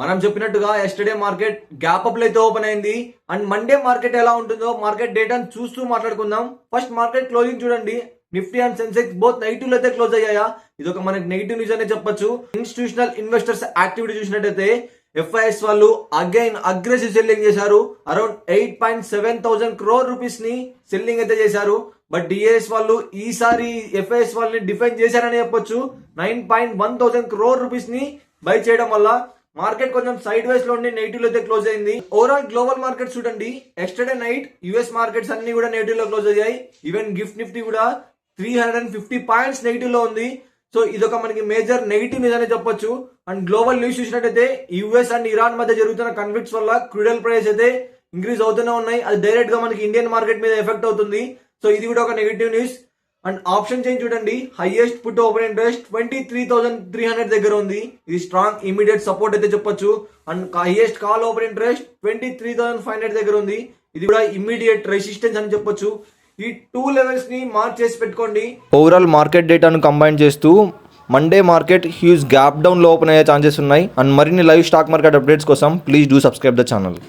మనం చెప్పినట్టుగా yesterday market gap up అయితే ఓపెన్ అయింది. అండ్ మండే మార్కెట్ ఎలా ఉంటుందో మార్కెట్ డేటాను చూస్తూ మాట్లాడుకుందాం. ఫస్ట్ మార్కెట్ క్లోజింగ్ చూడండి. Nifty and Sensex both negative అయితే క్లోజ్ అయ్యాయా? ఇది ఒక మనకి నెగిటివ్ న్యూస్ అనే చెప్పొచ్చు. ఇన్స్టిట్యూషనల్ ఇన్వెస్టర్స్ యాక్టివిటీ చూసినట్టయితే ఎఫ్ఐఎస్ వాళ్ళు అగైన్ అగ్రెసివ్ సెల్లింగ్ చేశారు. అరౌండ్ 8.7 crore రూపీస్ ని సెల్లింగ్ అయితే చేశారు. బట్ డిఏఎస్ వాళ్ళు ఈసారి ఎఫ్ఐఎస్ వాళ్ళని డిఫైన్ చేశారని చెప్పొచ్చు. 9.1 crore రూపీస్ ని బై చేయడం వల్ల మార్కెట్ కొంచెం సైడ్ వైస్ లో ఉండి నెగిటివ్ అయితే క్లోజ్ అయింది. ఓవరాల్ గ్లోబల్ మార్కెట్ చూడండి. ఎస్టర్డే నైట్ యుఎస్ మార్కెట్స్ అన్ని కూడా నెగిటివ్ లో క్లోజ్ అయ్యాయి. ఈవెన్ గిఫ్ట్ నిఫ్టీ కూడా 350 పాయింట్స్ నెగిటివ్ లో ఉంది. సో ఇదొక మనకి మేజర్ నెగిటివ్ న్యూస్ అని చెప్పొచ్చు. అండ్ గ్లోబల్ న్యూస్ చూసినట్టయితే యుఎస్ అండ్ ఇరాన్ మధ్య జరుగుతున్న కాన్ఫ్లిక్ట్స్ వల్ల క్రూడల్ ప్రైస్ అయితే ఇంక్రీజ్ అవుతూనే ఉన్నాయి. అది డైరెక్ట్ గా మనకి ఇండియన్ మార్కెట్ మీద ఎఫెక్ట్ అవుతుంది. సో ఇది కూడా ఒక negative news. And option change చూడండి. హైయెస్ట్ పుట్ ఓపెన్ ఇంట్రెస్ట్ 23,300 దగ్గర ఉంది. ఇది స్ట్రాంగ్ ఇమీడియట్ సపోర్ట్ అయితే చెప్పొచ్చు. And highest call open interest 23,500 దగ్గర ఉంది. ఇది కూడా ఇమీడియట్ రెసిస్టెన్స్ అని చెప్పొచ్చు. ఈ 2 లెవెల్స్ ని మార్క్ చేసి పెట్టుకోండి. ఓవరాల్ మార్కెట్ డేటాను కంబైన్ చేస్తూ Monday market huge gap down లో ఓపెన్ అయ్యే ఛాన్సెస్ ఉన్నాయి. అండ్ మరిన్ని లైవ్ స్టాక్ మార్కెట్ అప్డేట్స్ కోసం please do subscribe the channel.